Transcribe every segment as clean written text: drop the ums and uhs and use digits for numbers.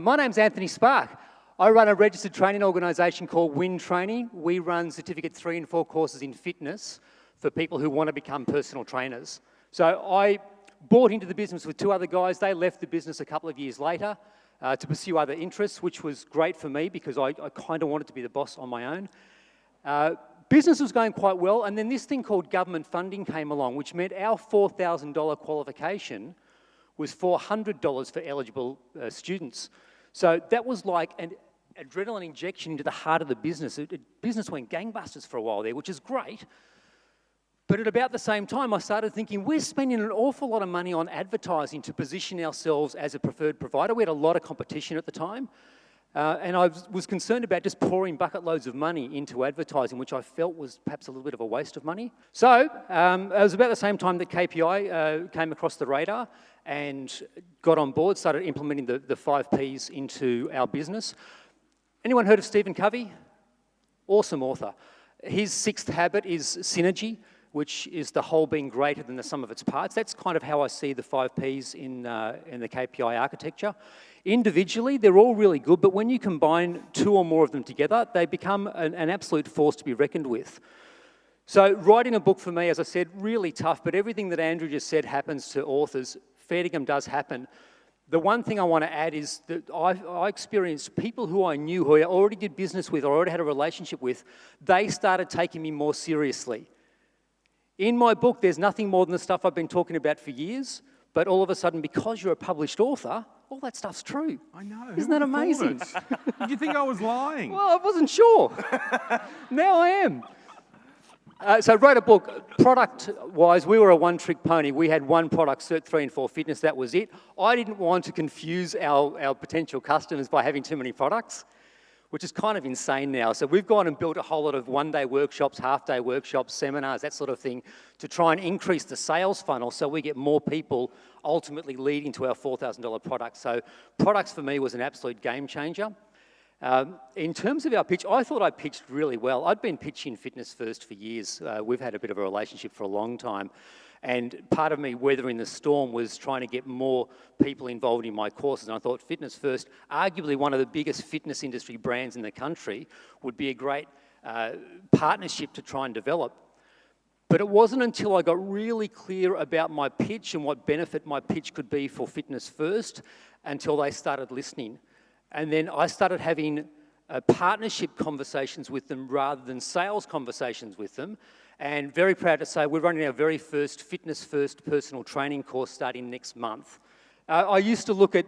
My name's Anthony Spark. I run a registered training organisation called WYN Training. We run Certificate 3 and 4 courses in fitness for people who want to become personal trainers. So I bought into the business with two other guys. They left the business a couple of years later to pursue other interests, which was great for me because I kind of wanted to be the boss on my own. Business was going quite well, and then this thing called government funding came along, which meant our $4,000 qualification was $400 for eligible students. So that was like an adrenaline injection into the heart of the business. Business went gangbusters for a while there, which is great. But at about the same time, I started thinking, we're spending an awful lot of money on advertising to position ourselves as a preferred provider. We had a lot of competition at the time. And I was concerned about just pouring bucket loads of money into advertising, which I felt was perhaps a little bit of a waste of money. So it was about the same time that KPI came across the radar and got on board, started implementing the 5 Ps into our business. Anyone heard of Stephen Covey? Awesome author. His 6th habit is synergy, which is the whole being greater than the sum of its parts. That's kind of how I see the 5 Ps in the KPI architecture. Individually, they're all really good, but when you combine 2 or more of them together, they become an absolute force to be reckoned with. So writing a book for me, as I said, really tough, but everything that Andrew just said happens to authors. Fair dinkum does happen. The one thing I want to add is that I experienced people who I knew, who I already did business with, or already had a relationship with, they started taking me more seriously. In my book, there's nothing more than the stuff I've been talking about for years, but all of a sudden, because you're a published author, all that stuff's true. I know. Isn't that amazing? Did you think I was lying? Well, I wasn't sure. Now I am. So I wrote a book. Product-wise, we were a one-trick pony. We had one product, Cert 3 and 4 Fitness, that was it. I didn't want to confuse our potential customers by having too many products, which is kind of insane now. So we've gone and built a whole lot of one-day workshops, half-day workshops, seminars, that sort of thing, to try and increase the sales funnel so we get more people ultimately leading to our $4,000 product. So products for me was an absolute game changer. In terms of our pitch, I thought I pitched really well. I'd been pitching Fitness First for years. We've had a bit of a relationship for a long time. And part of me weathering the storm was trying to get more people involved in my courses. And I thought Fitness First, arguably one of the biggest fitness industry brands in the country, would be a great partnership to try and develop. But it wasn't until I got really clear about my pitch and what benefit my pitch could be for Fitness First until they started listening. And then I started having partnership conversations with them rather than sales conversations with them. And very proud to say we're running our very first Fitness First personal training course starting next month. I used to look at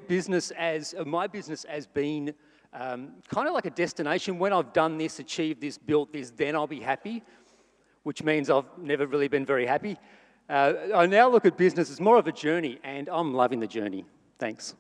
my business as being kind of like a destination. When I've done this, achieved this, built this, then I'll be happy, which means I've never really been very happy. I now look at business as more of a journey, and I'm loving the journey. Thanks.